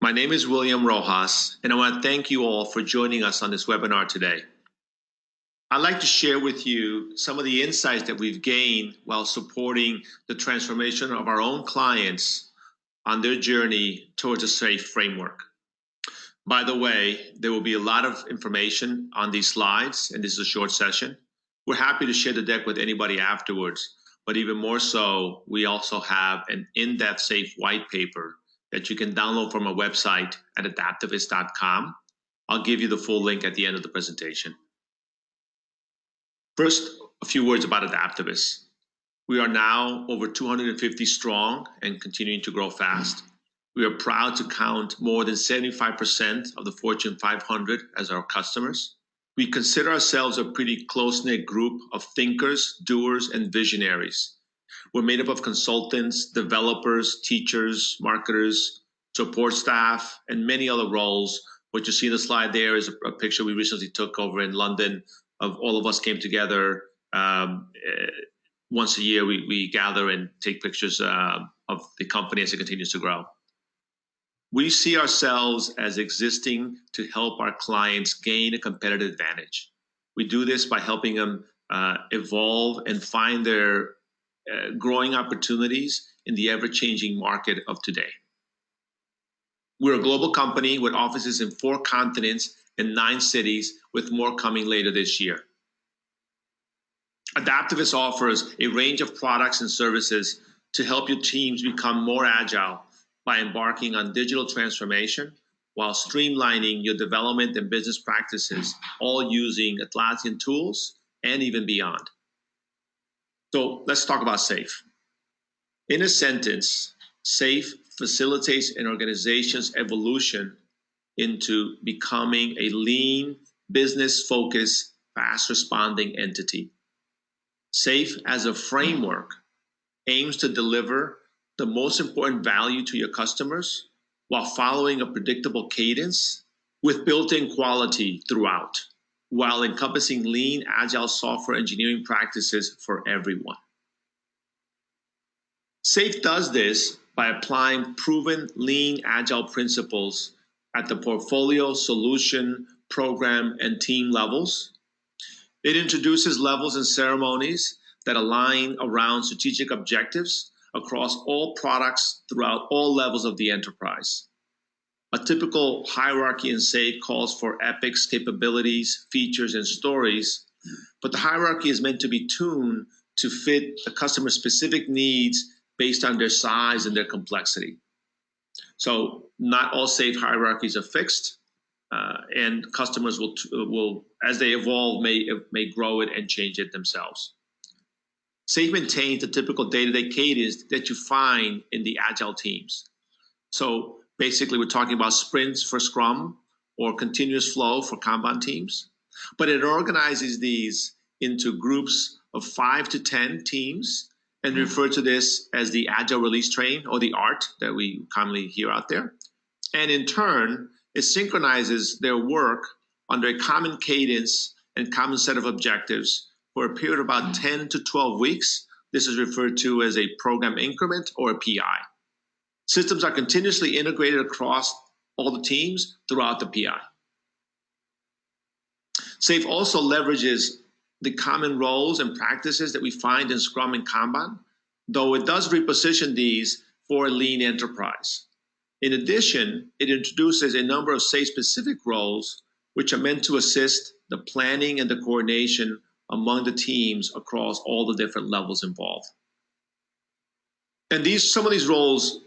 My name is William Rojas, and I want to thank you all for joining us on this webinar today. I'd like to share with you some of the insights that we've gained while supporting the transformation of our own clients on their journey towards a SAFe framework. By the way, there will be a lot of information on these slides, and this is a short session. We're happy to share the deck with anybody afterwards, but even more so, we also have an in-depth SAFe white paper that you can download from our website at adaptavist.com. I'll give you the full link at the end of the presentation. First, a few words about Adaptavist. We are now over 250 strong and continuing to grow fast. We are proud to count more than 75% of the Fortune 500 as our customers. We consider ourselves a pretty close-knit group of thinkers, doers, and visionaries. We're made up of consultants, developers, teachers, marketers, support staff, and many other roles. What you see in the slide there is a picture we recently took over in London of all of us came together. Once a year, we gather and take pictures of the company as it continues to grow. We see ourselves as existing to help our clients gain a competitive advantage. We do this by helping them evolve and find their growing opportunities in the ever-changing market of today. We're a global company with offices in 4 continents and 9 cities, with more coming later this year. Adaptavist offers a range of products and services to help your teams become more agile by embarking on digital transformation while streamlining your development and business practices, all using Atlassian tools and even beyond. So let's talk about SAFe. In a sentence, SAFe facilitates an organization's evolution into becoming a lean, business-focused, fast-responding entity. SAFe as a framework aims to deliver the most important value to your customers while following a predictable cadence with built-in quality throughout, while encompassing lean, agile software engineering practices for everyone. SAFe does this by applying proven lean, agile principles at the portfolio, solution, program, and team levels. It introduces levels and ceremonies that align around strategic objectives across all products throughout all levels of the enterprise. A typical hierarchy in SAFe calls for epics, capabilities, features, and stories, but the hierarchy is meant to be tuned to fit the customer's specific needs based on their size and their complexity. So not all SAFe hierarchies are fixed, and customers will, as they evolve, may grow it and change it themselves. SAFe maintains the typical day-to-day cadence that you find in the agile teams. So basically, we're talking about sprints for Scrum or continuous flow for Kanban teams, but it organizes these into groups of 5 to 10 teams and refer to this as the Agile Release Train, or the ART that we commonly hear out there. And in turn, it synchronizes their work under a common cadence and common set of objectives for a period of about 10 to 12 weeks. This is referred to as a program increment or a PI. Systems are continuously integrated across all the teams throughout the PI. SAFe also leverages the common roles and practices that we find in Scrum and Kanban, though it does reposition these for a lean enterprise. In addition, it introduces a number of SAFe-specific roles which are meant to assist the planning and the coordination among the teams across all the different levels involved. And some of these roles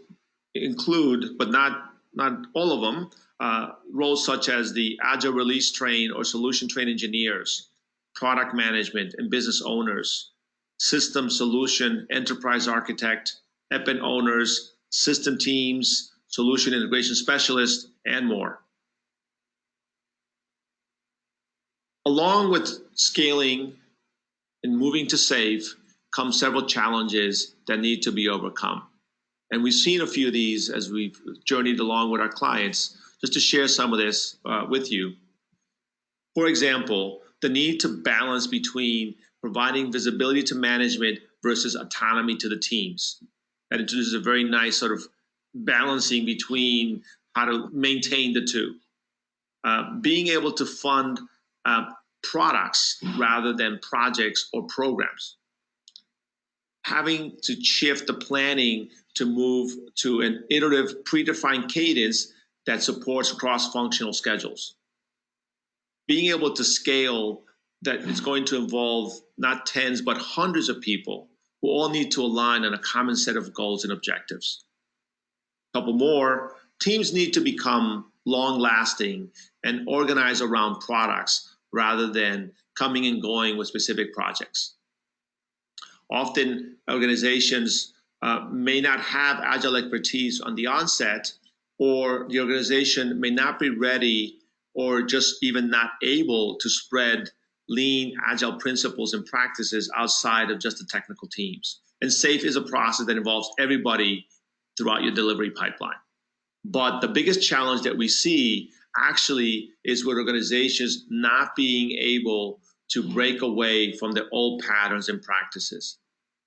include, but not all of them, roles such as the Agile Release Train or Solution Train engineers, product management and business owners, system solution enterprise architect, EPN owners, system teams, solution integration specialists, and more. Along with scaling and moving to SAFe come several challenges that need to be overcome. And we've seen a few of these as we've journeyed along with our clients, just to share some of this with you. For example, the need to balance between providing visibility to management versus autonomy to the teams. That introduces a very nice sort of balancing between how to maintain the two. Being able to fund products rather than projects or programs. Having to shift the planning to move to an iterative, predefined cadence that supports cross-functional schedules. Being able to scale that is going to involve not tens, but hundreds of people who all need to align on a common set of goals and objectives. A couple more, teams need to become long-lasting and organized around products rather than coming and going with specific projects. Often, organizations may not have agile expertise on the onset, or the organization may not be ready or just even not able to spread lean agile principles and practices outside of just the technical teams. And SAFe is a process that involves everybody throughout your delivery pipeline. But the biggest challenge that we see actually is with organizations not being able to break away from their old patterns and practices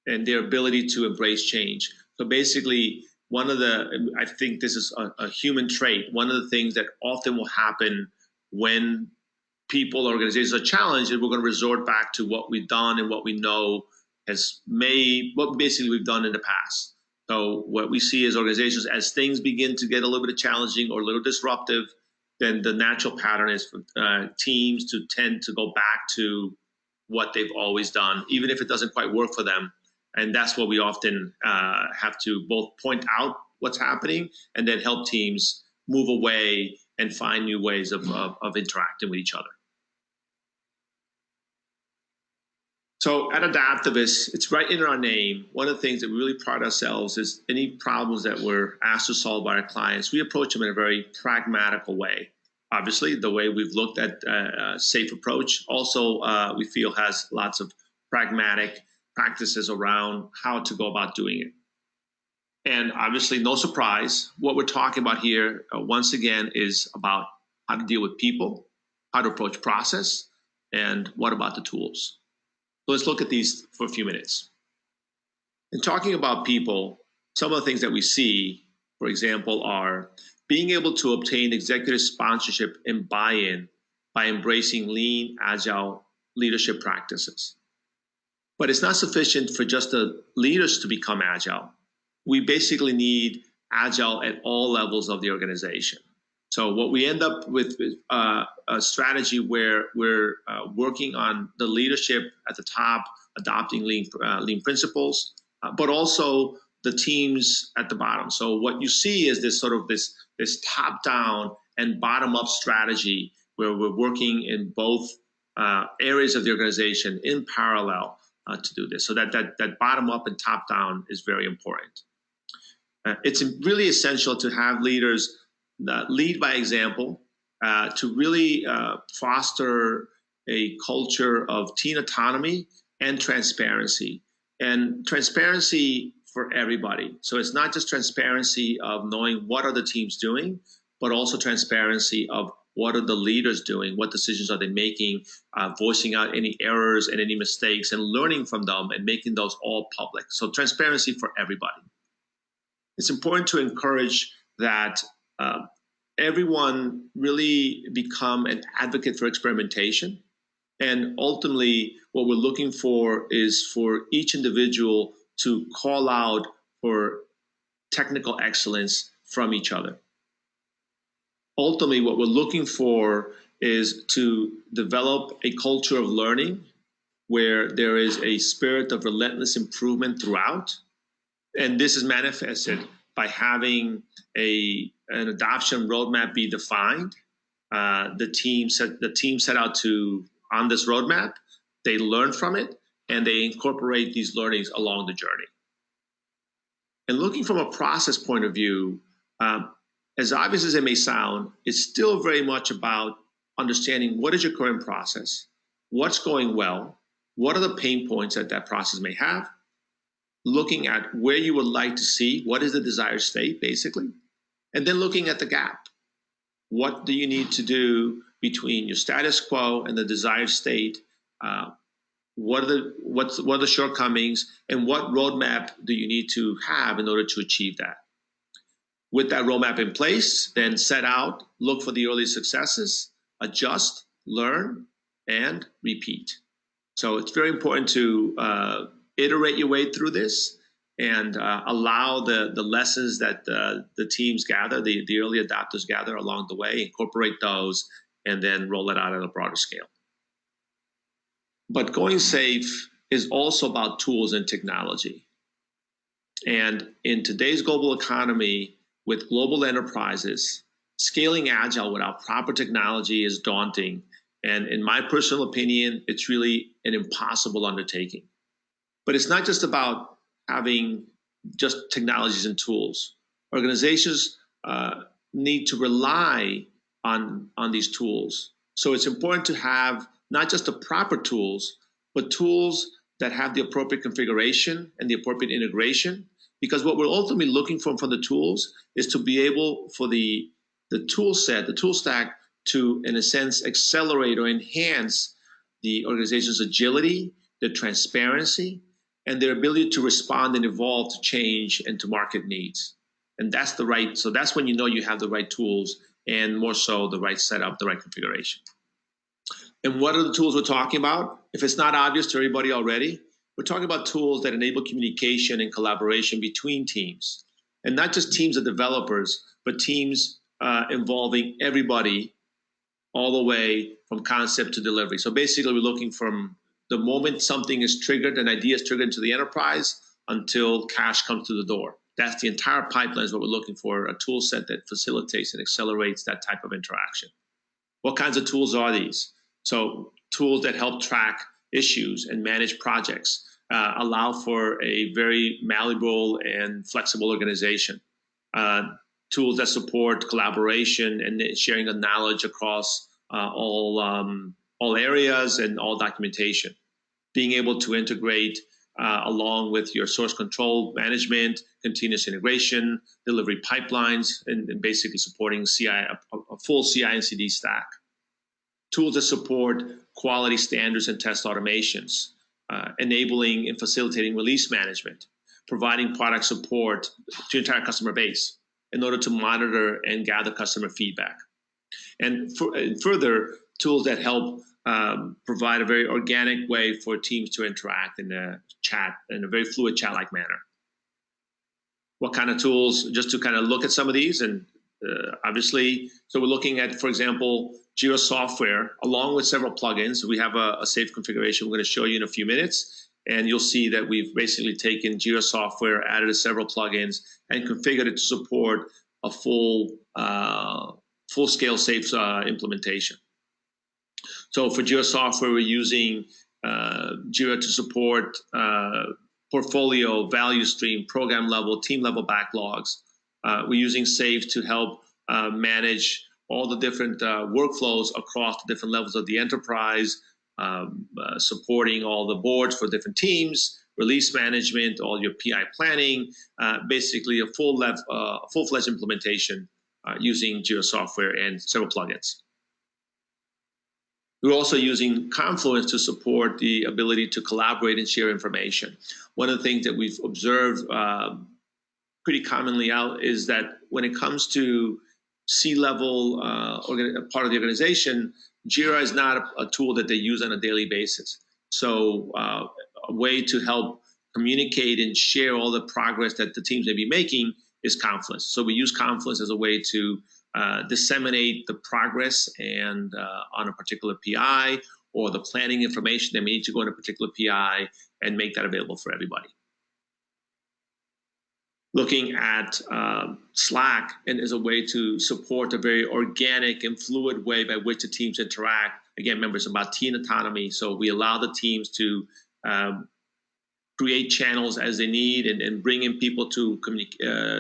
and their ability to embrace change. So basically, I think this is a human trait. One of the things that often will happen when people or organizations are challenged is we're going to resort back to what we've done and what we know what basically we've done in the past. So what we see as organizations, as things begin to get a little bit challenging or a little disruptive, then the natural pattern is for teams to tend to go back to what they've always done, even if it doesn't quite work for them. And that's what we often have to both point out what's happening and then help teams move away and find new ways of interacting with each other. So at Adaptavist, it's right in our name. One of the things that we really pride ourselves is any problems that we're asked to solve by our clients, we approach them in a very pragmatic way. Obviously, the way we've looked at a SAFe approach also we feel has lots of pragmatic practices around how to go about doing it. And obviously, no surprise, what we're talking about here, once again, is about how to deal with people, how to approach process, and what about the tools. So let's look at these for a few minutes. In talking about people, some of the things that we see, for example, are being able to obtain executive sponsorship and buy-in by embracing lean, agile leadership practices. But it's not sufficient for just the leaders to become agile. We basically need agile at all levels of the organization. So what we end up with is a strategy where we're working on the leadership at the top, adopting lean principles, but also the teams at the bottom. So what you see is this sort of this top-down and bottom-up strategy where we're working in both areas of the organization in parallel to do this. So that bottom-up and top-down is very important. It's really essential to have leaders lead by example, to really foster a culture of team autonomy and transparency. And transparency for everybody. So it's not just transparency of knowing what are the teams doing, but also transparency of what are the leaders doing, what decisions are they making, voicing out any errors and any mistakes and learning from them and making those all public. So transparency for everybody. It's important to encourage that everyone really become an advocate for experimentation. And ultimately, what we're looking for is for each individual to call out for technical excellence from each other. Ultimately, what we're looking for is to develop a culture of learning where there is a spirit of relentless improvement throughout. And this is manifested by having an adoption roadmap be defined. The team set out on this roadmap, they learn from it, and they incorporate these learnings along the journey. And looking from a process point of view, as obvious as it may sound, it's still very much about understanding what is your current process, what's going well, what are the pain points that process may have, looking at where you would like to see, what is the desired state, basically, and then looking at the gap. What do you need to do between your status quo and the desired state? What are the shortcomings, and what roadmap do you need to have in order to achieve that? with that roadmap in place, then set out, look for the early successes, adjust, learn, and repeat. So it's very important to iterate your way through this and allow the lessons that the teams gather, the early adopters gather along the way, incorporate those, and then roll it out at a broader scale. But going safe is also about tools and technology. And in today's global economy, with global enterprises, scaling agile without proper technology is daunting. And in my personal opinion, it's really an impossible undertaking. But it's not just about having just technologies and tools. Organizations need to rely on these tools. So it's important to have not just the proper tools, but tools that have the appropriate configuration and the appropriate integration. Because what we're ultimately looking for from the tools is to be able for the tool set, the tool stack, to, in a sense, accelerate or enhance the organization's agility, their transparency, and their ability to respond and evolve to change and to market needs. And that's so that's when you know you have the right tools, and more so the right setup, the right configuration. And what are the tools we're talking about? If it's not obvious to everybody already, we're talking about tools that enable communication and collaboration between teams. And not just teams of developers, but teams involving everybody all the way from concept to delivery. So basically, we're looking from the moment something is triggered, an idea is triggered into the enterprise, until cash comes through the door. That's the entire pipeline is what we're looking for, a tool set that facilitates and accelerates that type of interaction. What kinds of tools are these? So tools that help track issues and manage projects, allow for a very malleable and flexible organization. Tools that support collaboration and sharing of knowledge across all areas and all documentation. Being able to integrate along with your source control management, continuous integration, delivery pipelines, and basically supporting a full CI and CD stack. Tools that support quality standards and test automations, enabling and facilitating release management, providing product support to entire customer base in order to monitor and gather customer feedback. And further, tools that help provide a very organic way for teams to interact in a very fluid chat-like manner. What kind of tools, just to kind of look at some of these, and obviously, so we're looking at, for example, Jira software, along with several plugins. We have a safe configuration we're going to show you in a few minutes, and you'll see that we've basically taken Jira software, added several plugins, and configured it to support a full-scale safe implementation. So for Jira software, we're using Jira to support portfolio, value stream, program level, team level backlogs. We're using SAFe to help manage all the different workflows across the different levels of the enterprise, supporting all the boards for different teams, release management, all your PI planning, basically a full-fledged implementation using Jira software and several plugins. We're also using Confluence to support the ability to collaborate and share information. One of the things that we've observed pretty commonly out is that when it comes to C-level part of the organization, Jira is not a tool that they use on a daily basis. So a way to help communicate and share all the progress that the teams may be making is Confluence. So we use Confluence as a way to disseminate the progress and on a particular PI, or the planning information that may need to go in a particular PI, and make that available for everybody. Looking at Slack and as a way to support a very organic and fluid way by which the teams interact. Again, remember, it's about team autonomy. So we allow the teams to create channels as they need and bring in people to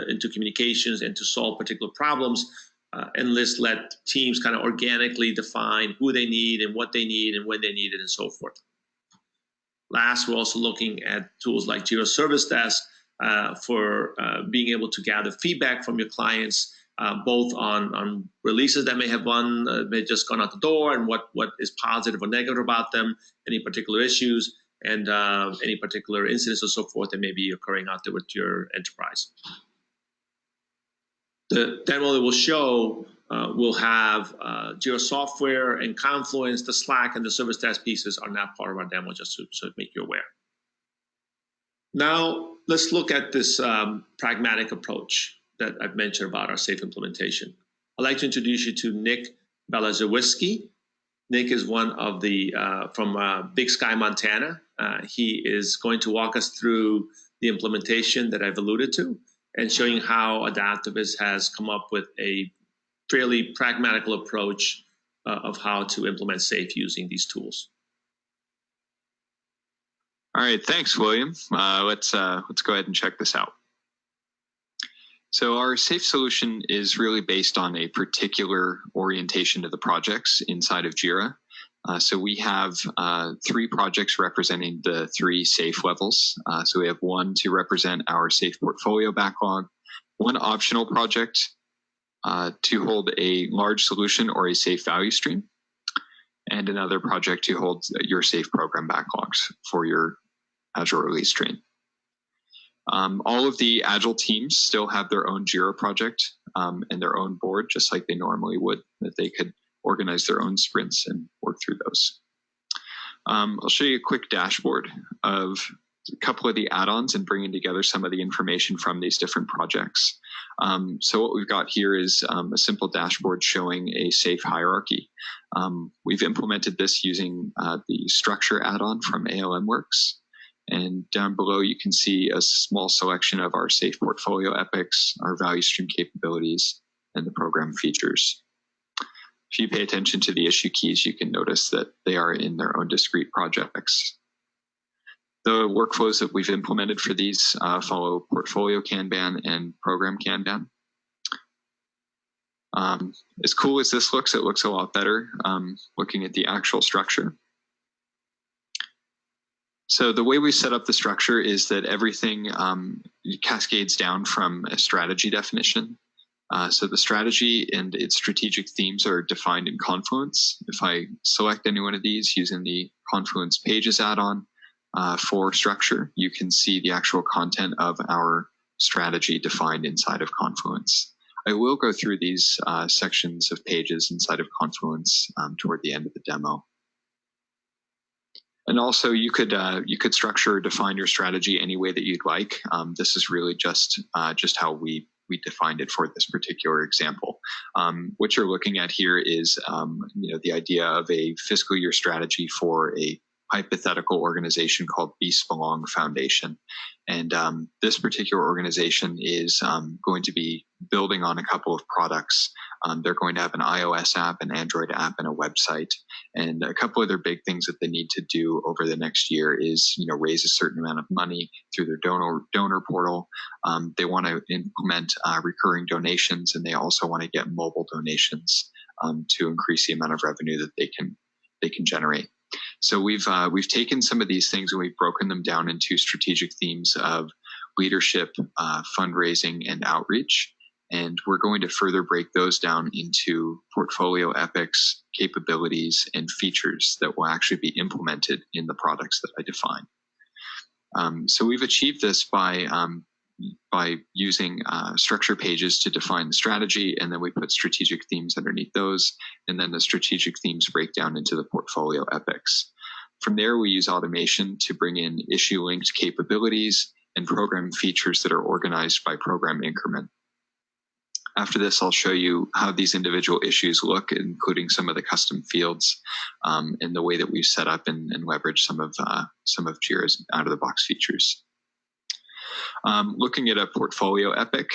into communications and to solve particular problems, and let teams kind of organically define who they need and what they need and when they need it and so forth. Last, we're also looking at tools like Jira Service Desk for being able to gather feedback from your clients, both on releases that may have just gone out the door, and what is positive or negative about them, any particular issues, and any particular incidents or so forth that may be occurring out there with your enterprise. The demo that will show will have Jira software and Confluence, the Slack, and the service desk pieces are not part of our demo, just to make you aware. Now, let's look at this pragmatic approach that I've mentioned about our safe implementation. I'd like to introduce you to Nick Belazawiski. Nick is one of the, from Big Sky, Montana. He is going to walk us through the implementation that I've alluded to and showing how Adaptavist has come up with a fairly pragmatical approach of how to implement SAFE using these tools. All right, thanks, William. Let's go ahead and check this out. So our SAFE solution is really based on a particular orientation to the projects inside of Jira. So we have 3 projects representing the 3 SAFE levels. So we have one to represent our SAFE portfolio backlog, one optional project to hold a large solution or a SAFE value stream, and another project to hold your SAFE program backlogs for your Azure release stream. All of the Agile teams still have their own Jira project and their own board, just like they normally would, that they could organize their own sprints and work through those. I'll show you a quick dashboard of a couple of the add-ons and bringing together some of the information from these different projects. So what we've got here is a simple dashboard showing a SAFE hierarchy. We've implemented this using the structure add-on from ALMworks. And down below, you can see a small selection of our SAFE portfolio epics, our value stream capabilities, and the program features. If you pay attention to the issue keys, you can notice that they are in their own discrete projects. The workflows that we've implemented for these follow portfolio Kanban and program Kanban. As cool as this looks, it looks a lot better looking at the actual structure. So the way we set up the structure is that everything cascades down from a strategy definition. So the strategy and its strategic themes are defined in Confluence. If I select any one of these using the Confluence Pages add-on for structure, you can see the actual content of our strategy defined inside of Confluence. I will go through these sections of pages inside of Confluence toward the end of the demo. And also, you could structure or define your strategy any way that you'd like. This is really just how we defined it for this particular example. What you're looking at here is the idea of a fiscal year strategy for a hypothetical organization called Beast Belong Foundation. And this particular organization is going to be building on a couple of products. They're going to have an iOS app, an Android app, and a website. And a couple of their big things that they need to do over the next year is, raise a certain amount of money through their donor portal. They want to implement recurring donations, and they also want to get mobile donations to increase the amount of revenue that they can generate. So we've taken some of these things and we've broken them down into strategic themes of leadership, fundraising, and outreach. And we're going to further break those down into portfolio epics, capabilities, and features that will actually be implemented in the products that I define. So we've achieved this by using structure pages to define the strategy, and then we put strategic themes underneath those, and then the strategic themes break down into the portfolio epics. From there, we use automation to bring in issue-linked capabilities and program features that are organized by program increment. After this, I'll show you how these individual issues look, including some of the custom fields and the way that we've set up and leveraged some of Jira's out-of-the-box features. Looking at a portfolio epic,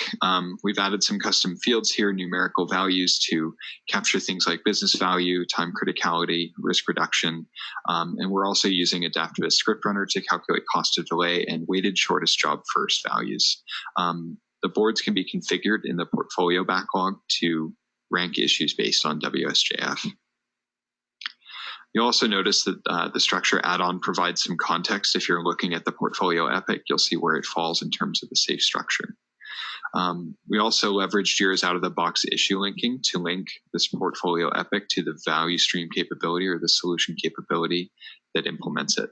we've added some custom fields here, numerical values to capture things like business value, time criticality, risk reduction, and we're also using Adaptavist script runner to calculate cost of delay and weighted shortest job first values. The boards can be configured in the portfolio backlog to rank issues based on WSJF. You'll also notice that the structure add-on provides some context. If you're looking at the portfolio epic, you'll see where it falls in terms of the SAFE structure. We also leverage Jira's out-of-the-box issue linking to link this portfolio epic to the value stream capability or the solution capability that implements it.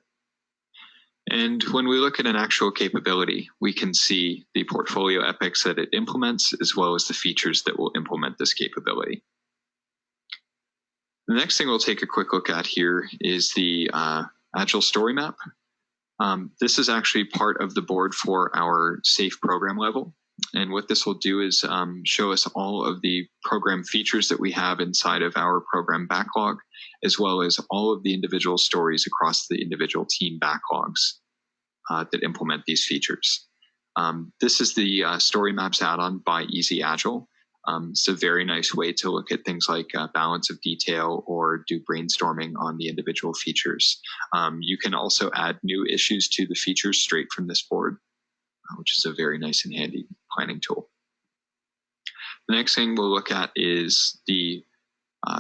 And when we look at an actual capability, we can see the portfolio epics that it implements, as well as the features that will implement this capability. The next thing we'll take a quick look at here is the Agile story map. This is actually part of the board for our safe program level. And what this will do is show us all of the program features that we have inside of our program backlog, as well as all of the individual stories across the individual team backlogs that implement these features. This is the Story Maps add-on by Easy Agile. It's a very nice way to look at things like balance of detail or do brainstorming on the individual features. You can also add new issues to the features straight from this board, which is a very nice and handy planning tool. The next thing we'll look at is the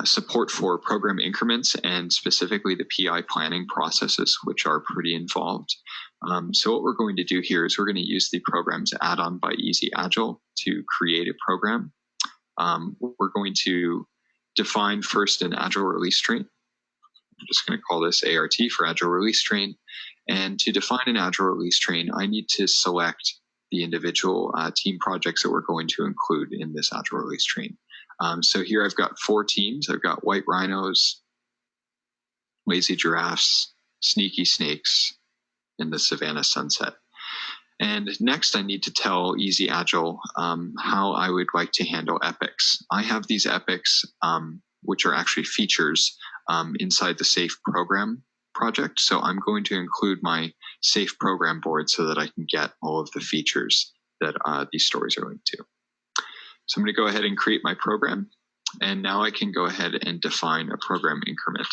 support for program increments and specifically the PI planning processes, which are pretty involved. So what we're going to do here is we're going to use the Programs add-on by Easy Agile to create a program. We're going to define first an Agile release train. I'm just going to call this ART for Agile release train. And to define an Agile release train, I need to select the individual team projects that we're going to include in this Agile release train. So here I've got 4 teams. I've got White Rhinos, Lazy Giraffes, Sneaky Snakes, and the Savannah Sunset. And next I need to tell Easy Agile how I would like to handle epics. I have these epics, which are actually features inside the Safe Program project. So I'm going to include my Safe Program board so that I can get all of the features that these stories are linked to. So I'm going to go ahead and create my program. And now I can go ahead and define a program increment.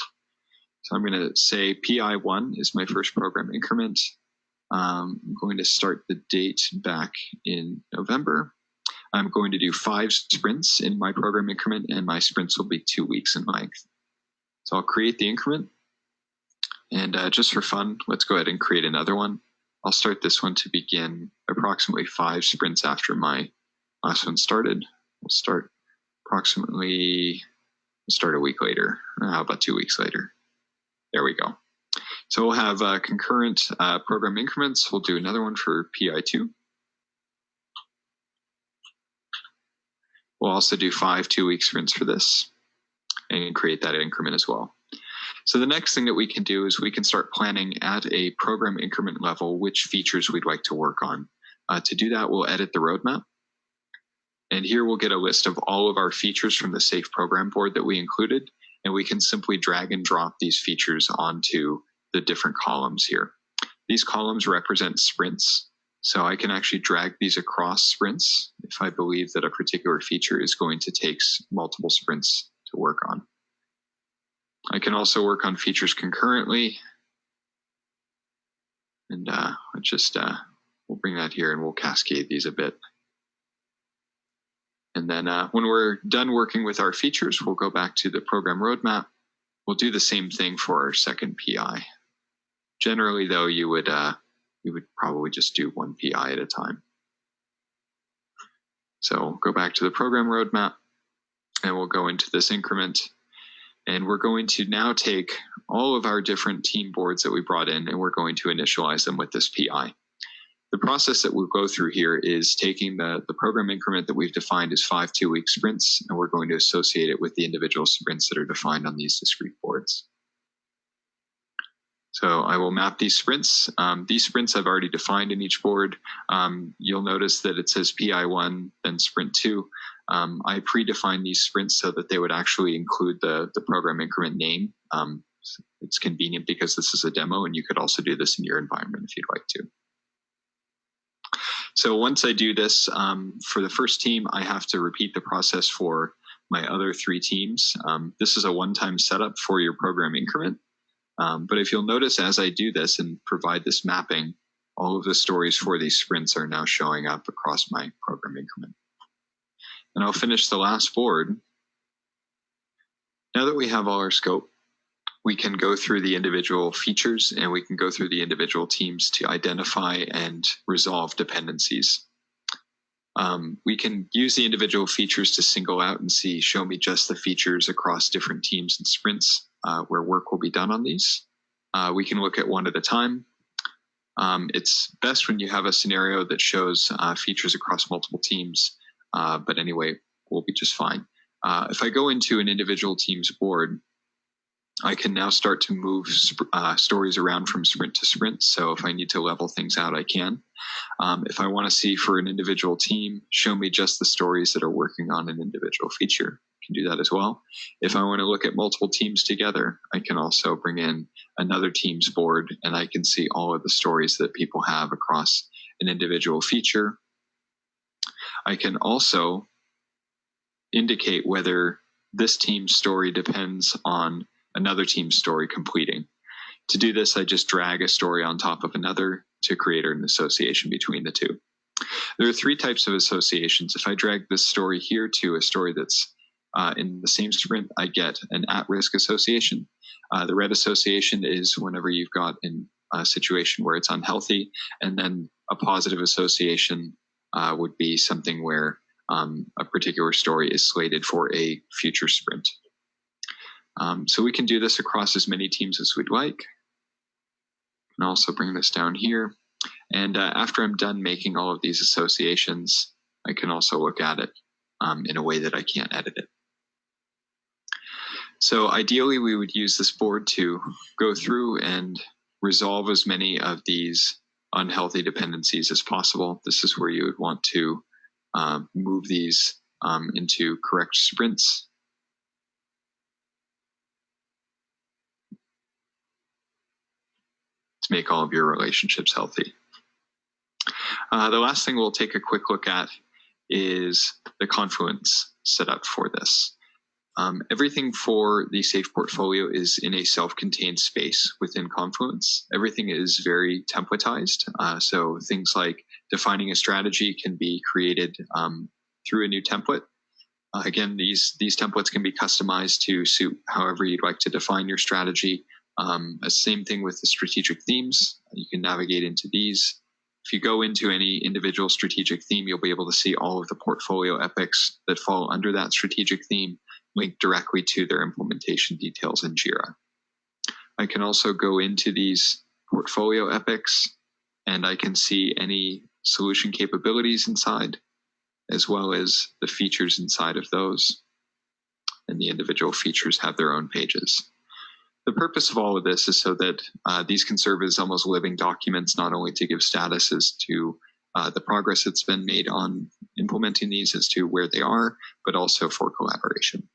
So I'm going to say PI1 is my first program increment. I'm going to start the date back in November. I'm going to do 5 sprints in my program increment, and my sprints will be 2 weeks in length. So I'll create the increment. And just for fun, let's go ahead and create another one. I'll start this one to begin approximately 5 sprints after my last one started. We'll start a week later. How about 2 weeks later? There we go. So we'll have concurrent program increments. We'll do another one for PI2. We'll also do 5 2-week sprints for this and create that increment as well. So the next thing that we can do is we can start planning at a program increment level which features we'd like to work on. To do that, we'll edit the roadmap. And here we'll get a list of all of our features from the Safe Program board that we included, and we can simply drag and drop these features onto the different columns here. These columns represent sprints, so I can actually drag these across sprints if I believe that a particular feature is going to take multiple sprints to work on. I can also work on features concurrently, and we'll bring that here and we'll cascade these a bit. And then when we're done working with our features, we'll go back to the program roadmap. We'll do the same thing for our second PI. Generally, though, you would probably just do 1 PI at a time. So go back to the program roadmap, and we'll go into this increment. And we're going to now take all of our different team boards that we brought in, and we're going to initialize them with this PI. The process that we'll go through here is taking the program increment that we've defined as 5 2-week sprints, and we're going to associate it with the individual sprints that are defined on these discrete boards. So I will map these sprints. These sprints I've already defined in each board. You'll notice that it says PI1, then sprint 2. I predefined these sprints so that they would actually include the program increment name. It's convenient because this is a demo, and you could also do this in your environment if you'd like to. So once I do this, for the first team, I have to repeat the process for my other 3 teams. This is a one-time setup for your program increment. But if you'll notice, as I do this and provide this mapping, all of the stories for these sprints are now showing up across my program increment. And I'll finish the last board. Now that we have all our scope, we can go through the individual features and we can go through the individual teams to identify and resolve dependencies. We can use the individual features to single out and see, show me just the features across different teams and sprints where work will be done on these. We can look at one at a time. It's best when you have a scenario that shows features across multiple teams, but anyway, we'll be just fine. If I go into an individual team's board, I can now start to move stories around from sprint to sprint. So if I need to level things out, I can. If I want to see for an individual team, show me just the stories that are working on an individual feature. I can do that as well. If I want to look at multiple teams together, I can also bring in another team's board and I can see all of the stories that people have across an individual feature. I can also indicate whether this team's story depends on another team's story completing. To do this, I just drag a story on top of another to create an association between the two. There are three types of associations. If I drag this story here to a story that's in the same sprint, I get an at-risk association. The red association is whenever you've got a situation where it's unhealthy, and then a positive association would be something where a particular story is slated for a future sprint. So we can do this across as many teams as we'd like. I can also bring this down here. And after I'm done making all of these associations, I can also look at it in a way that I can't edit it. So ideally, we would use this board to go through and resolve as many of these unhealthy dependencies as possible. This is where you would want to move these into correct sprints. To make all of your relationships healthy. The last thing we'll take a quick look at is the Confluence setup for this. Everything for the SAFE portfolio is in a self-contained space within Confluence. Everything is very templatized. So things like defining a strategy can be created through a new template. Again, these templates can be customized to suit however you'd like to define your strategy. Same thing with the strategic themes. You can navigate into these. If you go into any individual strategic theme, you'll be able to see all of the portfolio epics that fall under that strategic theme linked directly to their implementation details in Jira. I can also go into these portfolio epics and I can see any solution capabilities inside, as well as the features inside of those. And the individual features have their own pages. The purpose of all of this is so that these can serve as almost living documents, not only to give status as to the progress that's been made on implementing these as to where they are, but also for collaboration.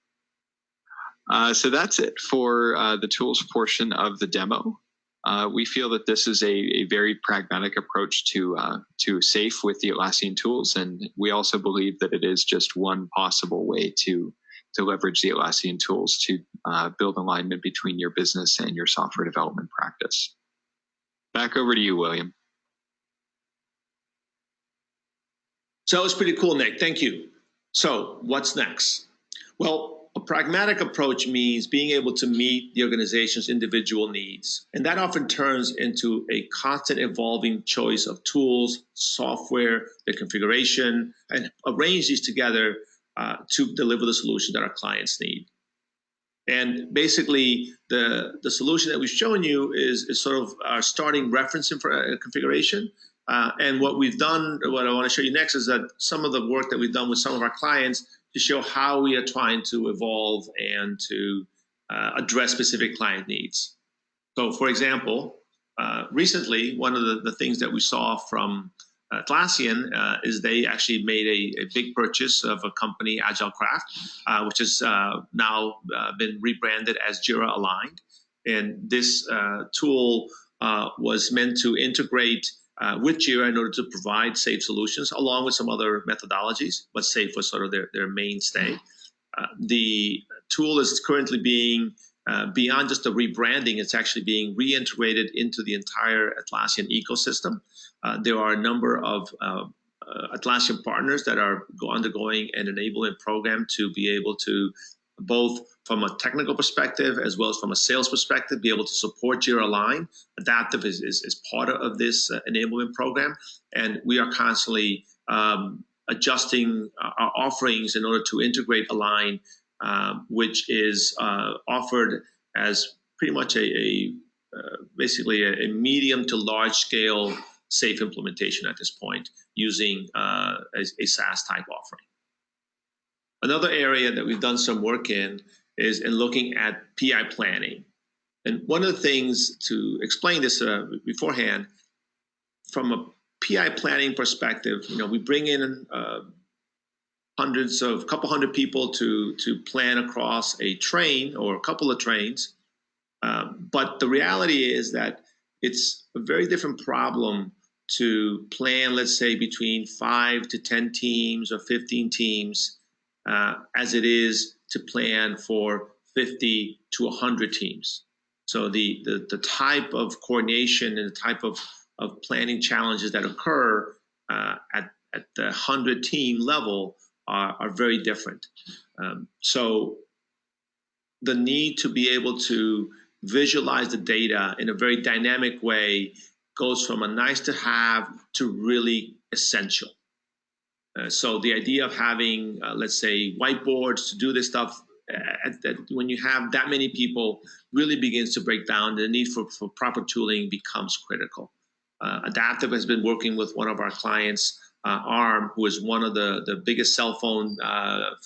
So that's it for the tools portion of the demo. We feel that this is a very pragmatic approach to SAFE with the Atlassian tools, and we also believe that it is just one possible way to leverage the Atlassian tools to build alignment between your business and your software development practice. Back over to you, William. So that was pretty cool, Nick. Thank you. So what's next? Well, a pragmatic approach means being able to meet the organization's individual needs. And that often turns into a constant evolving choice of tools, software, the configuration, and arrange these together to deliver the solution that our clients need. And basically, the solution that we've shown you is sort of our starting reference configuration. And what we've done, what I want to show you next is that some of the work that we've done with some of our clients to show how we are trying to evolve and to address specific client needs. So, for example, recently, one of the things that we saw from Atlassian is they actually made a big purchase of a company, AgileCraft, which has now been rebranded as Jira Aligned. And this tool was meant to integrate with Jira in order to provide SAFE solutions, along with some other methodologies, but SAFE was sort of their mainstay. The tool is currently being, beyond just the rebranding, it's actually being reintegrated into the entire Atlassian ecosystem. There are a number of Atlassian partners that are undergoing an enablement program to be able to, both from a technical perspective as well as from a sales perspective, be able to support Jira Align. Adaptavist is part of this enablement program, and we are constantly adjusting our offerings in order to integrate Align, which is offered as pretty much a basically a medium to large scale SAFe implementation at this point using a SaaS type offering. Another area that we've done some work in is in looking at PI planning. And one of the things to explain this beforehand, from a PI planning perspective, we bring in couple hundred people to plan across a train or a couple of trains. But the reality is that it's a very different problem to plan, let's say, between 5 to 10 teams or 15 teams as it is to plan for 50 to 100 teams. So the type of coordination and the type of planning challenges that occur at the 100 team level are very different. So the need to be able to visualize the data in a very dynamic way goes from a nice to have to really essential. So the idea of having, let's say, whiteboards to do this stuff, when you have that many people, really begins to break down. The need for proper tooling becomes critical. Adaptavist has been working with one of our clients, ARM, who is one of the biggest cell phone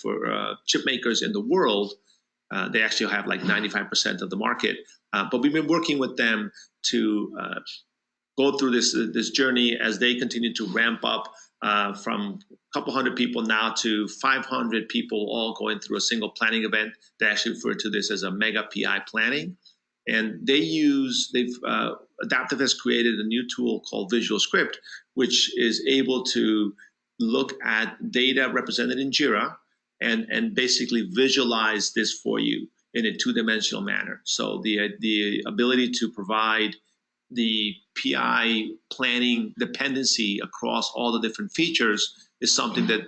for chip makers in the world. They actually have like 95% of the market. But we've been working with them to go through this journey as they continue to ramp up from a couple hundred people now to 500 people, all going through a single planning event. They actually refer to this as a mega PI planning. And Adaptavist has created a new tool called Visual Script, which is able to look at data represented in Jira and basically visualize this for you in a two-dimensional manner. So the ability to provide the PI planning dependency across all the different features is something that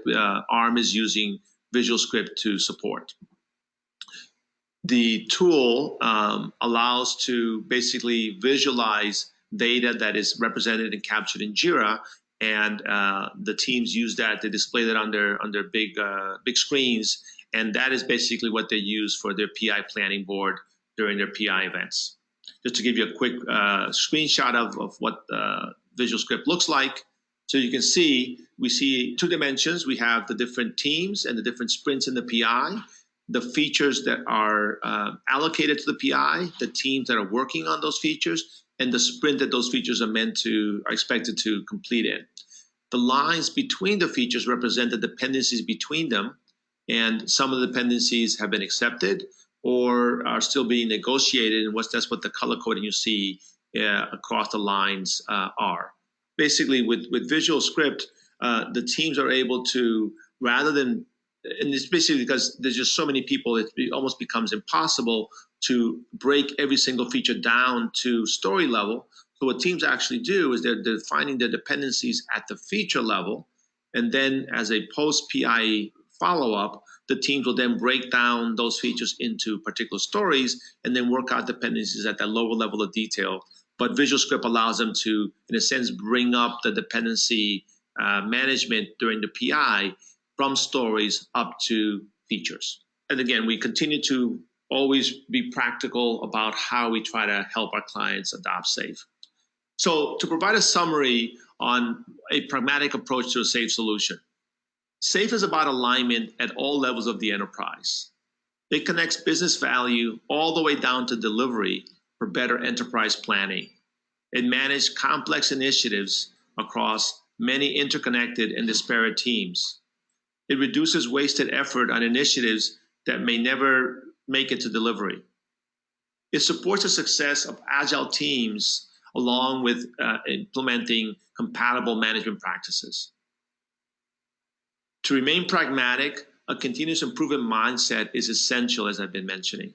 ARM is using Visual Script to support. The tool allows to basically visualize data that is represented and captured in Jira, and the teams use that to display that on their big screens, and that is basically what they use for their PI planning board during their PI events. Just to give you a quick screenshot of what Visual Script looks like. So you can see, we see two dimensions. We have the different teams and the different sprints in the PI, the features that are allocated to the PI, the teams that are working on those features, and the sprint that those features are expected to complete in. The lines between the features represent the dependencies between them, and some of the dependencies have been accepted or are still being negotiated, and that's what the color coding you see across the lines are. Basically, with Visual Script, the teams are able to, rather than, and it's basically because there's just so many people, it almost becomes impossible to break every single feature down to story level. So what teams actually do is they're defining their dependencies at the feature level, and then as a post-PI follow-up, the teams will then break down those features into particular stories and then work out dependencies at that lower level of detail. But Visual Script allows them to, in a sense, bring up the dependency management during the PI from stories up to features. And again, we continue to always be practical about how we try to help our clients adopt SAFe. So to provide a summary on a pragmatic approach to a SAFe solution, SAFe is about alignment at all levels of the enterprise. It connects business value all the way down to delivery for better enterprise planning. It manages complex initiatives across many interconnected and disparate teams. It reduces wasted effort on initiatives that may never make it to delivery. It supports the success of agile teams along with implementing compatible management practices. To remain pragmatic, a continuous improvement mindset is essential, as I've been mentioning.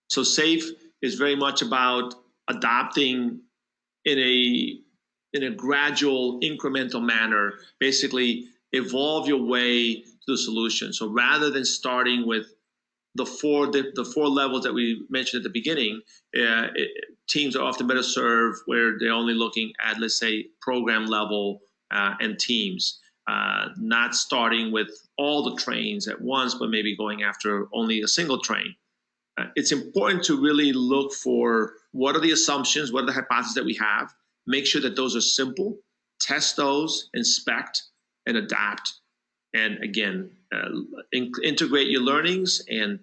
So SAFe is very much about adopting in a gradual, incremental manner, basically evolve your way to the solution. So rather than starting with the four levels that we mentioned at the beginning, teams are often better served where they're only looking at, let's say, program level and teams. Not starting with all the trains at once, but maybe going after only a single train. It's important to really look for what are the assumptions, what are the hypotheses that we have, make sure that those are simple, test those, inspect, and adapt. And again, integrate your learnings and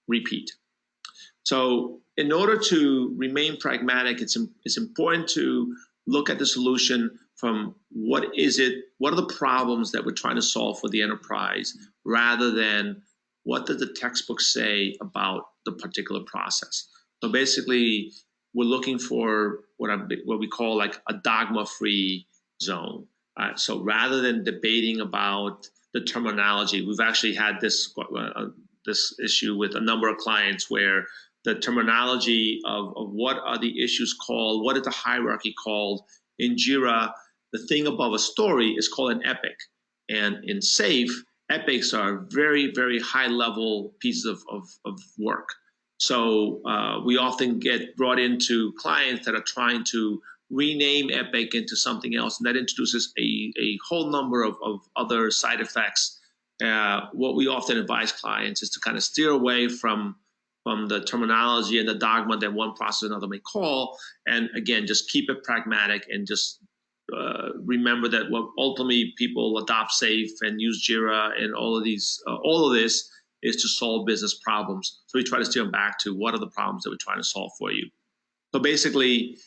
repeat. So in order to remain pragmatic, it's important to look at the solution from what are the problems that we're trying to solve for the enterprise, rather than what does the textbook say about the particular process. So basically, we're looking for what we call like a dogma-free zone. So rather than debating about the terminology, we've actually had this issue with a number of clients where the terminology of what are the issues called, what is the hierarchy called. In Jira, the thing above a story is called an epic. And in SAFe, epics are very, very high level pieces of work. So we often get brought into clients that are trying to rename epic into something else, and that introduces a whole number of other side effects. What we often advise clients is to kind of steer away from the terminology and the dogma that one process or another may call, and again, just keep it pragmatic and just remember that what ultimately people adopt SAFe and use Jira and all of this is to solve business problems. So we try to steer them back to what are the problems that we're trying to solve for you. So basically,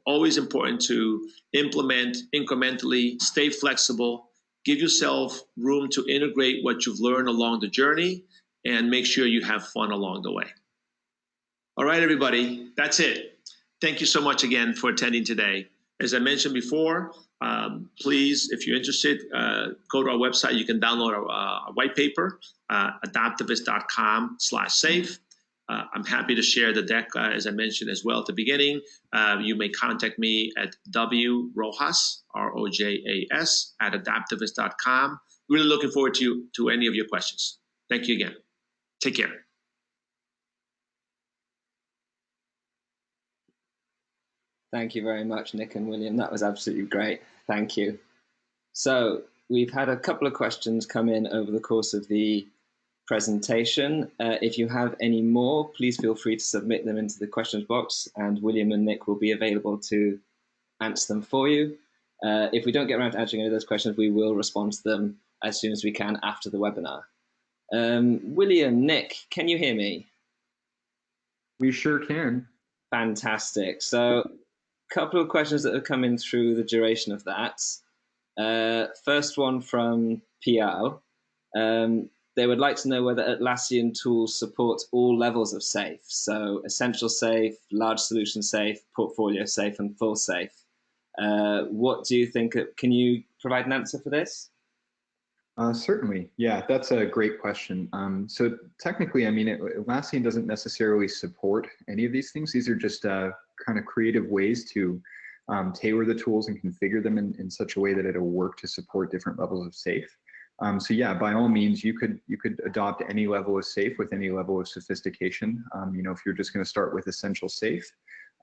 always important to implement incrementally, stay flexible, give yourself room to integrate what you've learned along the journey, and make sure you have fun along the way. All right, everybody, that's it. Thank you so much again for attending today. As I mentioned before, please, if you're interested, go to our website. You can download our white paper, adaptavist.com/SAFe. I'm happy to share the deck, as I mentioned as well at the beginning. You may contact me at wrojas, R-O-J-A-S, at adaptavist.com. Really looking forward to any of your questions. Thank you again. Take care. Thank you very much, Nick and William. That was absolutely great. Thank you. So we've had a couple of questions come in over the course of the presentation. If you have any more, please feel free to submit them into the questions box, and William and Nick will be available to answer them for you. If we don't get around to answering any of those questions, we will respond to them as soon as we can after the webinar. William, Nick, can you hear me? We sure can. Fantastic. So a couple of questions that have come in through the duration of that. First one from Piao. They would like to know whether Atlassian tools support all levels of SAFe, so essential SAFe, large solution SAFe, portfolio SAFe, and full SAFe. What do you think? Can you provide an answer for this? Certainly. Yeah, that's a great question. So technically, I mean, Atlassian doesn't necessarily support any of these things. These are just kind of creative ways to tailor the tools and configure them in such a way that it'll work to support different levels of SAFe. So yeah, by all means, you could adopt any level of SAFe with any level of sophistication. You know, if you're just going to start with essential SAFe,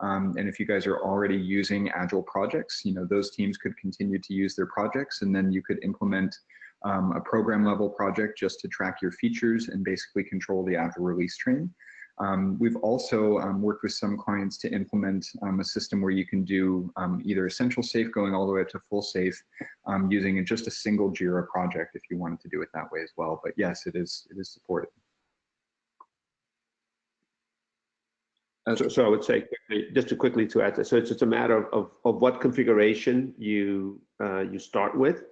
and if you guys are already using Agile projects, you know, those teams could continue to use their projects, and then you could implement a program level project just to track your features and basically control the Agile release train. We've also worked with some clients to implement a system where you can do either essential SAFe going all the way up to full SAFe using just a single Jira project if you wanted to do it that way as well. But yes, it is supported. So I would say just quickly to add, so it's a matter of what configuration you start with,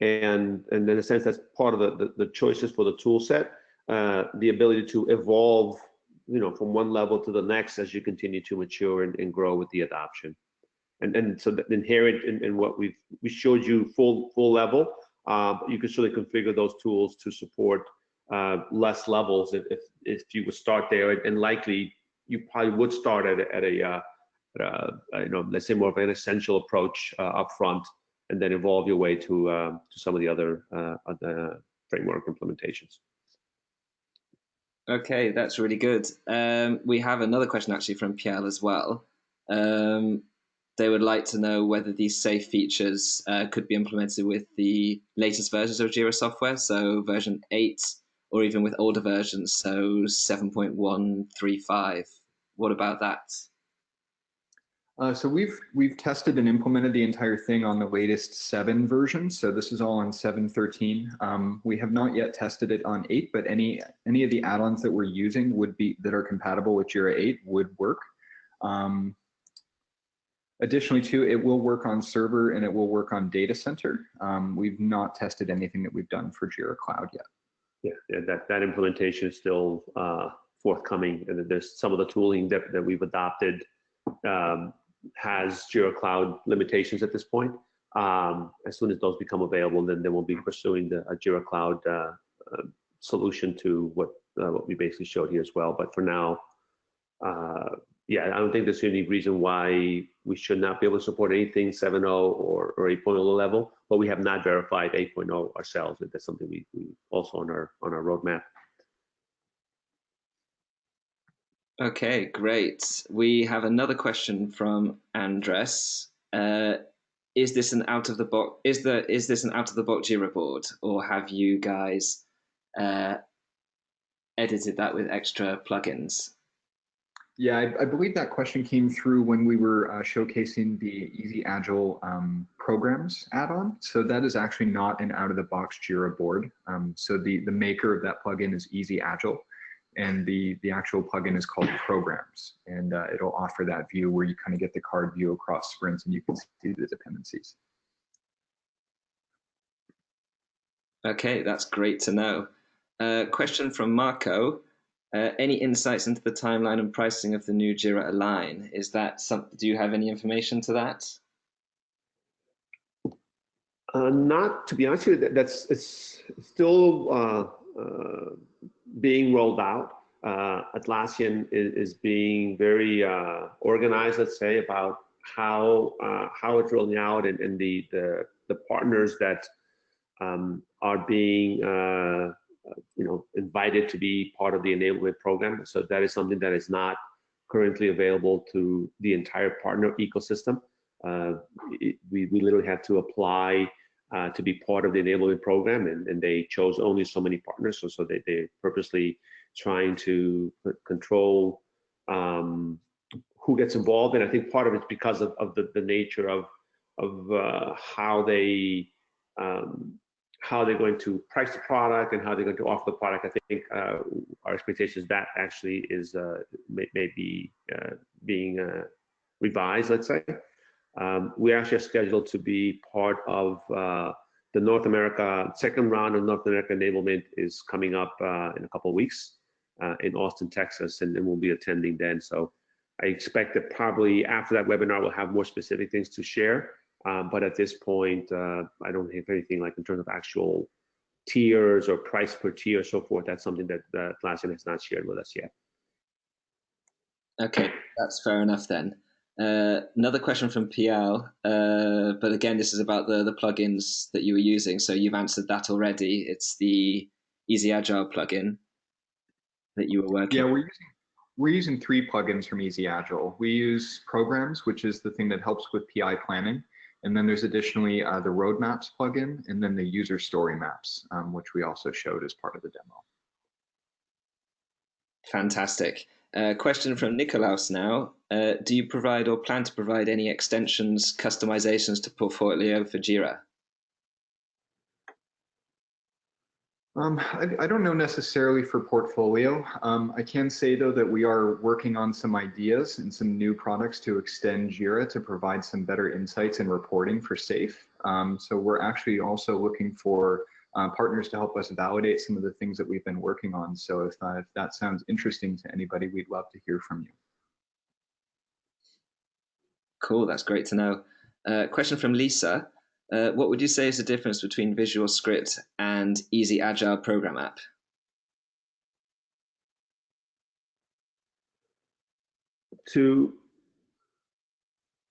and in a sense that's part of the choices for the tool set, the ability to evolve, you know, from one level to the next as you continue to mature and grow with the adoption. And so the inherent in what we showed you full level, you can certainly configure those tools to support less levels if you would start there, and likely you probably would start at a you know, let's say more of an essential approach up front, and then evolve your way to some of the other framework implementations. Okay, that's really good. We have another question actually from Pierre as well. They would like to know whether these SAFe features could be implemented with the latest versions of Jira software, so version 8 or even with older versions, so 7.135. What about that? So we've tested and implemented the entire thing on the latest 7 version. So this is all on 7.13. We have not yet tested it on 8, but any of the add-ons that we're using that are compatible with Jira 8 would work. Additionally, too, it will work on server and it will work on data center. We've not tested anything that we've done for Jira Cloud yet. Yeah, that implementation is still forthcoming, and there's some of the tooling that we've adopted has Jira Cloud limitations at this point. As soon as those become available, then we'll be pursuing a Jira Cloud solution to what we basically showed here as well. But for now, yeah, I don't think there's any reason why we should not be able to support anything 7.0 or 8.0 level, but we have not verified 8.0 ourselves. That's something we also on our roadmap. Okay, great. We have another question from Andres. Is this an out of the box? Is this an out of the box Jira board, or have you guys edited that with extra plugins? Yeah, I believe that question came through when we were showcasing the Easy Agile programs add-on. So that is actually not an out-of-the-box Jira board. So the maker of that plugin is Easy Agile, and the actual plugin is called Programs, and it'll offer that view where you kind of get the card view across sprints and you can see the dependencies. Okay, that's great to know. Question from Marco. Any insights into the timeline and pricing of the new Jira Align? Is that something? Do you have any information to that? Not, to be honest with you, it's still being rolled out. Atlassian is being very organized, let's say, about how it's rolling out, and the partners that are being invited to be part of the enablement program. So that is something that is not currently available to the entire partner ecosystem. We literally had to apply to be part of the enablement program, and they chose only so many partners. So they purposely trying to control who gets involved. And I think part of it's because of the nature of how they're going to price the product and how they're going to offer the product. I think our expectation is that actually is maybe being revised, let's say. We actually are scheduled to be part of the North America, second round of North America enablement is coming up in a couple of weeks in Austin, Texas, and then we'll be attending then. So I expect that probably after that webinar, we'll have more specific things to share. But at this point, I don't have anything like in terms of actual tiers or price per tier or so forth. That's something that Atlassian has not shared with us yet. Okay, that's fair enough then. Another question from PL, but again, this is about the plugins that you were using. So you've answered that already. It's the Easy Agile plugin that you were working. Yeah, we're using 3 plugins from Easy Agile. We use Programs, which is the thing that helps with PI planning. And then there's additionally the Roadmaps plugin, and then the User Story Maps, which we also showed as part of the demo. Fantastic. Question from Nikolaus now. Do you provide or plan to provide any extensions, customizations to Portfolio for Jira? I don't know necessarily for Portfolio. I can say, though, that we are working on some ideas and some new products to extend Jira to provide some better insights and reporting for SAFe. So we're actually also looking for partners to help us validate some of the things that we've been working on. So if that sounds interesting to anybody, we'd love to hear from you. Cool, that's great to know. Question from Lisa. What would you say is the difference between Visual Script and Easy Agile Program App?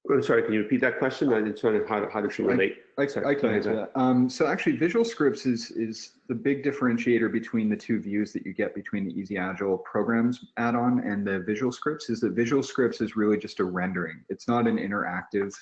I'm sorry, can you repeat that question? I didn't know how to relate. I can answer that. So actually, Visual Scripts is the big differentiator between the 2 views that you get between the Easy Agile Programs add-on and the Visual Scripts. Is that Visual Scripts is really just a rendering. It's not an interactive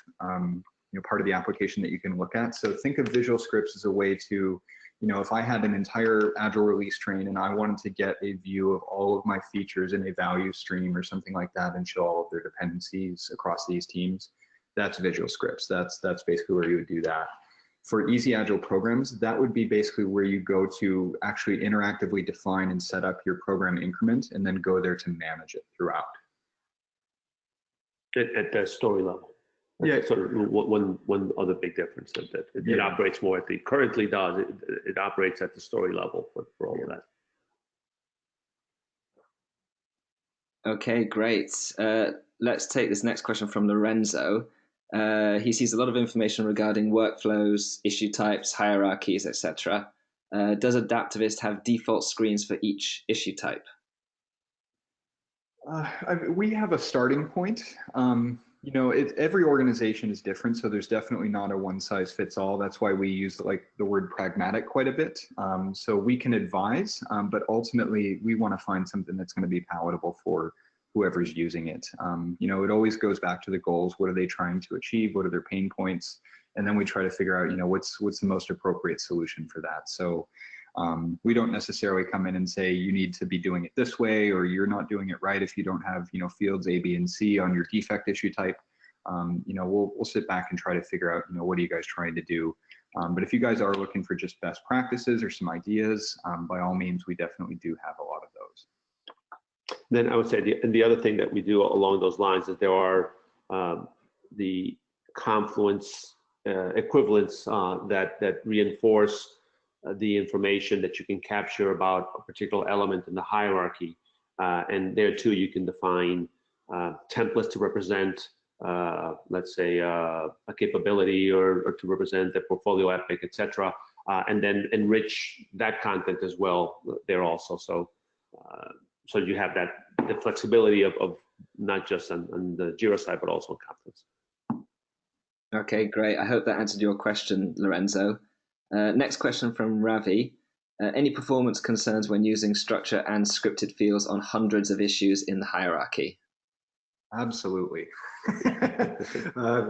part of the application that you can look at. So think of Visual Scripts as a way to if I had an entire Agile release train and I wanted to get a view of all of my features in a value stream or something like that and show all of their dependencies across these teams, that's visual scripts. That's basically where you would do that. For easy Agile programs, that would be basically where you go to actually interactively define and set up your program increment and then go there to manage it throughout. At the story level. Yeah. Sort of one other big difference that it operates more at the, currently does, it operates at the story level for all of that. Okay, great. Let's take this next question from Lorenzo. He sees a lot of information regarding workflows, issue types, hierarchies, etc. Does Adaptavist have default screens for each issue type? We have a starting point. Every organization is different, so there's definitely not a one-size-fits-all. That's why we use the word pragmatic quite a bit. So we can advise, but ultimately we want to find something that's going to be palatable for whoever's using it. It always goes back to the goals. What are they trying to achieve? What are their pain points? And then we try to figure out, what's the most appropriate solution for that. So we don't necessarily come in and say you need to be doing it this way, or you're not doing it right if you don't have fields A, B, and C on your defect issue type. We'll sit back and try to figure out what are you guys trying to do. But if you guys are looking for just best practices or some ideas, by all means, we definitely do have a lot of those. Then I would say the other thing that we do along those lines is there are the Confluence equivalents that reinforce the information that you can capture about a particular element in the hierarchy. And there too, you can define templates to represent, let's say, a capability or to represent the portfolio epic, etc. And then enrich that content as well there also. So you have the flexibility of not just on the Jira side, but also on Confluence. Okay, great. I hope that answered your question, Lorenzo. Next question from Ravi. Any performance concerns when using structure and scripted fields on hundreds of issues in the hierarchy? Absolutely.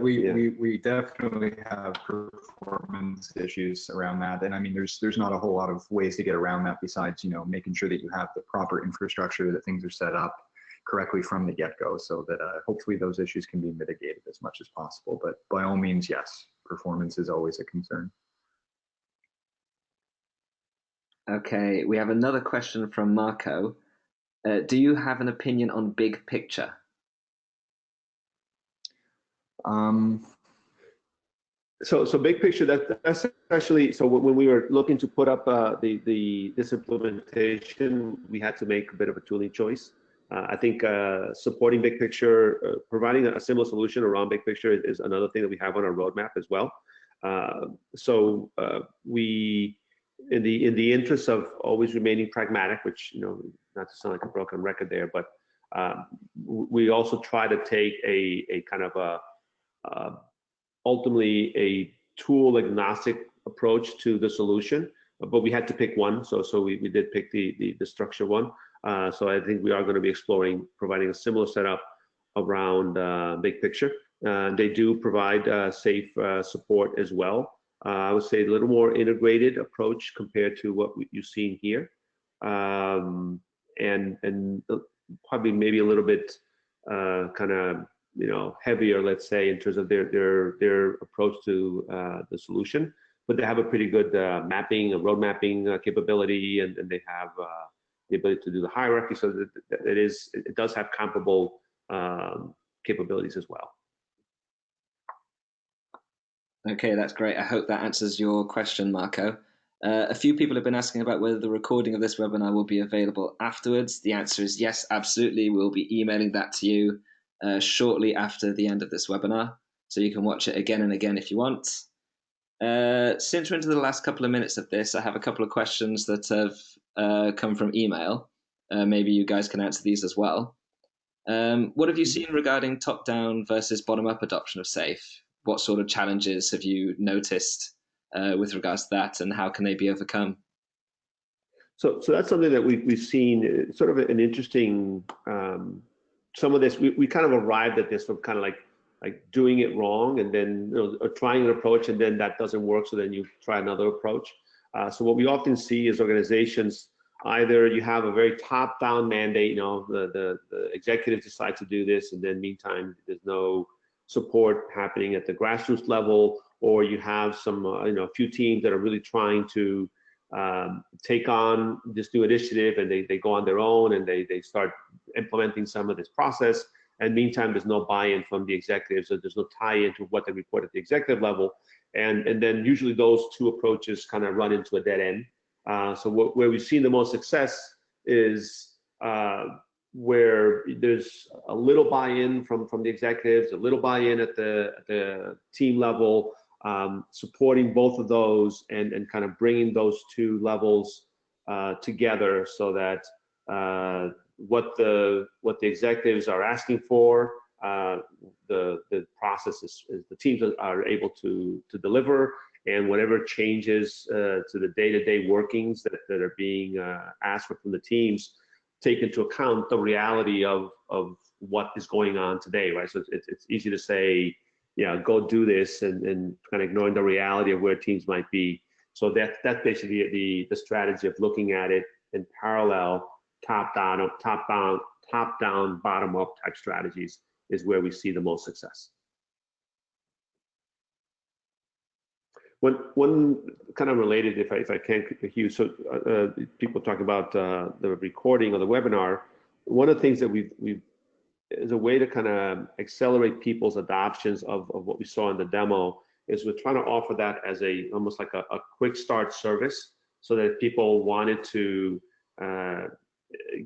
We definitely have performance issues around that. And I mean, there's not a whole lot of ways to get around that besides, making sure that you have the proper infrastructure, that things are set up correctly from the get-go, so that hopefully those issues can be mitigated as much as possible. But by all means, yes, performance is always a concern. Okay, we have another question from Marco. Do you have an opinion on big picture? So big picture, that's actually, so when we were looking to put up this implementation, we had to make a bit of a tooling choice. I think supporting big picture, providing a similar solution around big picture is another thing that we have on our roadmap as well. We, in the interest of always remaining pragmatic, which, not to sound like a broken record there, but we also try to take a kind of ultimately a tool agnostic approach to the solution, but we had to pick one. So we did pick the structure one. So I think we are going to be exploring providing a similar setup around big picture. They do provide safe support as well. I would say a little more integrated approach compared to what you've seen here, and probably maybe a little bit kind of heavier, let's say, in terms of their approach to the solution. But they have a pretty good mapping, a road mapping capability, and they have the ability to do the hierarchy, so that it does have comparable capabilities as well. Okay, that's great. I hope that answers your question, Marco. A few people have been asking about whether the recording of this webinar will be available afterwards. The answer is yes, absolutely. We'll be emailing that to you shortly after the end of this webinar, so you can watch it again and again if you want. Since we're into the last couple of minutes of this, I have a couple of questions that have come from email. Maybe you guys can answer these as well. What have you seen regarding top-down versus bottom-up adoption of SAFe? What sort of challenges have you noticed with regards to that, and how can they be overcome? So that's something that we've seen, sort of an interesting, some of this, we kind of arrived at this from kind of like doing it wrong, and then trying an approach, and then that doesn't work, so then you try another approach. So what we often see is organizations, either you have a very top-down mandate, the executives decide to do this, and then meantime, there's no support happening at the grassroots level, or you have some, a few teams that are really trying to take on this new initiative, and they go on their own and they start implementing some of this process. And meantime, there's no buy-in from the executives, so there's no tie-in to what they report at the executive level. And then usually those two approaches kind of run into a dead end. So where we've seen the most success is where there's a little buy-in from the executives, a little buy-in at the team level, supporting both of those and kind of bringing those two levels together, so that what the executives are asking for, the process is the teams are able to deliver, and whatever changes to the day-to-day workings that are being asked for from the teams take into account the reality of what is going on today, right? So it's easy to say, yeah, go do this, and kind of ignoring the reality of where teams might be. So that's basically the strategy of looking at it in parallel, top down, bottom up type strategies is where we see the most success. One kind of related, if I can, Hugh, so people talk about the recording of the webinar. One of the things that we've is a way to kind of accelerate people's adoptions of what we saw in the demo is we're trying to offer that as almost like a quick start service, so that if people wanted to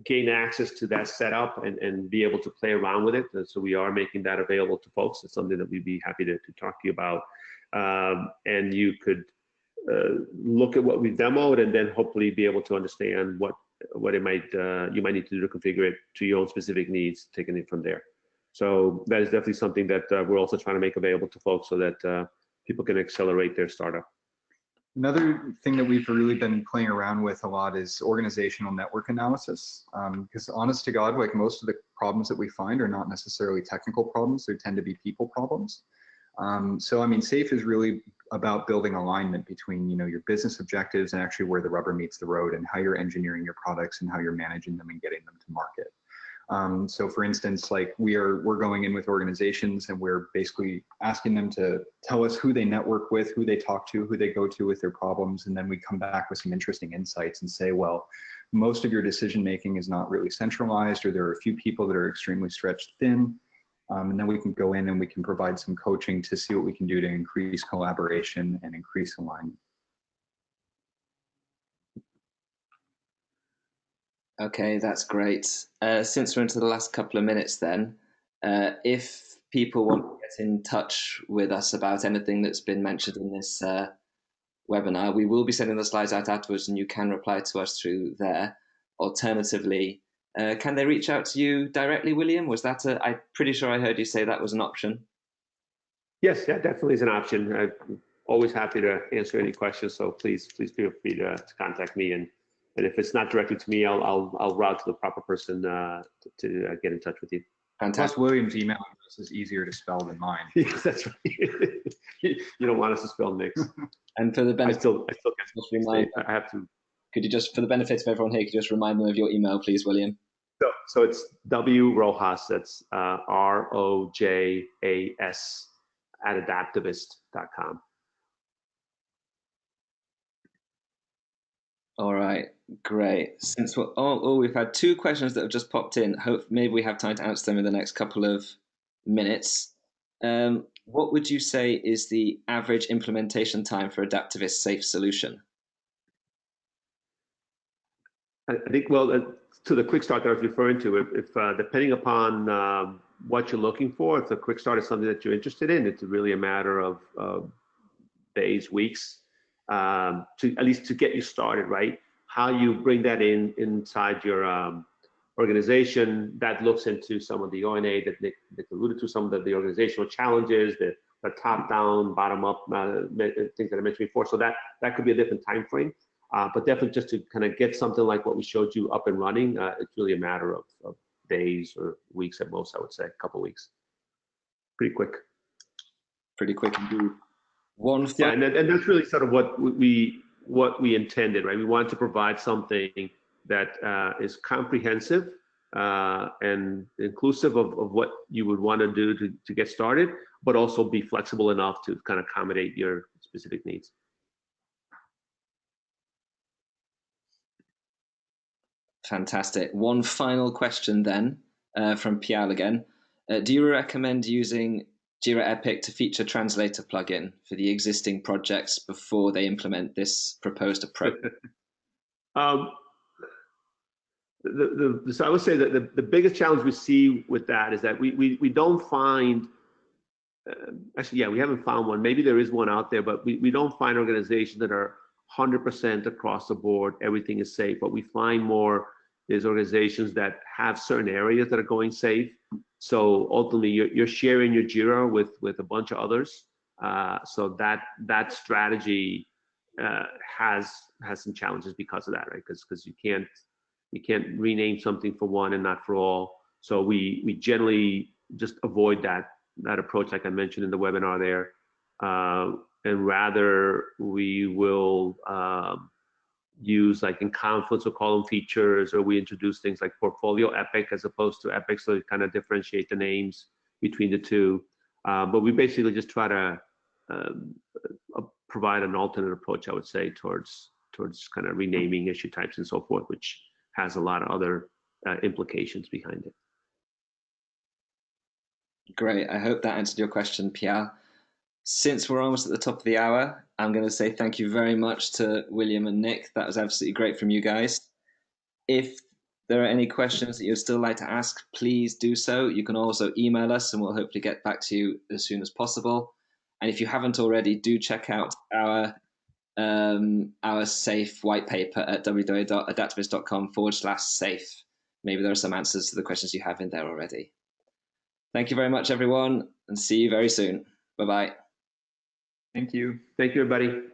gain access to that setup and be able to play around with it. And so we are making that available to folks. It's something that we'd be happy to talk to you about. And you could look at what we've demoed, and then hopefully be able to understand what it might you might need to do to configure it to your own specific needs, taking it from there. So that is definitely something that we're also trying to make available to folks, so that people can accelerate their startup. Another thing that we've really been playing around with a lot is organizational network analysis. Because honest to God, like most of the problems that we find are not necessarily technical problems, they tend to be people problems. So I mean, SAFE is really about building alignment between, your business objectives and actually where the rubber meets the road, and how you're engineering your products and how you're managing them and getting them to market. So for instance, like we're going in with organizations, and we're basically asking them to tell us who they network with, who they talk to, who they go to with their problems. And then we come back with some interesting insights and say, well, most of your decision making is not really centralized, or there are a few people that are extremely stretched thin. And then we can go in and we can provide some coaching to see what we can do to increase collaboration and increase alignment. Okay, that's great. Since we're into the last couple of minutes then, if people want to get in touch with us about anything that's been mentioned in this webinar, we will be sending the slides out afterwards, and you can reply to us through there. Alternatively, can they reach out to you directly, William? Was that I'm pretty sure I heard you say that was an option. Yes, yeah, definitely is an option. I'm always happy to answer any questions, so please feel free to contact me, and if it's not directly to me, I'll route to the proper person to get in touch with you. Fantastic. Plus, William's email address is easier to spell than mine. Yes, that's right. You don't want us to spell Nick's. And for the benefit, I have to. Could you just, for the benefit of everyone here, could you just remind them of your email, please, William? So it's W Rojas. That's ROJAS at Adaptavist.com. All right, great. Since we've had two questions that have just popped in. Hope maybe we have time to answer them in the next couple of minutes. What would you say is the average implementation time for Adaptavist SAFE solution? I think, well, to the quick start that I was referring to, if depending upon what you're looking for, if the quick start is something that you're interested in, it's really a matter of days, weeks, to at least to get you started, right? How you bring that inside your organization, that looks into some of the O&A that Nick alluded to, some of the organizational challenges, the top-down, bottom-up things that I mentioned before. So that could be a different time frame. But definitely just to kind of get something like what we showed you up and running, it's really a matter of days or weeks at most, I would say, a couple of weeks. Pretty quick. Pretty quick indeed. Yeah, and that's really sort of what we what we intended, right? We wanted to provide something that is comprehensive and inclusive of what you would want to do to get started, but also be flexible enough to kind of accommodate your specific needs. Fantastic. One final question then from Pial again. Do you recommend using Jira Epic to feature translator plugin for the existing projects before they implement this proposed approach? So I would say that the biggest challenge we see with that is that we don't find, actually, yeah, we haven't found one. Maybe there is one out there, but we don't find organizations that are 100% across the board, everything is safe. What we find more is organizations that have certain areas that are going safe. So ultimately, you're sharing your Jira with a bunch of others. So that strategy has some challenges because of that, right? Because you can't rename something for one and not for all. So we generally just avoid that approach, like I mentioned in the webinar there, and rather we will use, like in Confluence, we'll call them features, or we introduce things like Portfolio Epic as opposed to Epic, so to kind of differentiate the names between the two. But we basically just try to provide an alternate approach, I would say, towards kind of renaming issue types and so forth, which has a lot of other implications behind it. Great. I hope that answered your question, Pierre. Since we're almost at the top of the hour, I'm going to say thank you very much to William and Nick. That was absolutely great from you guys. If there are any questions that you'd still like to ask, please do so. You can also email us and we'll hopefully get back to you as soon as possible. And if you haven't already, do check out our SAFE white paper at www.adaptavist.com/SAFE. Maybe there are some answers to the questions you have in there already. Thank you very much, everyone, and see you very soon. Bye-bye. Thank you. Thank you, everybody.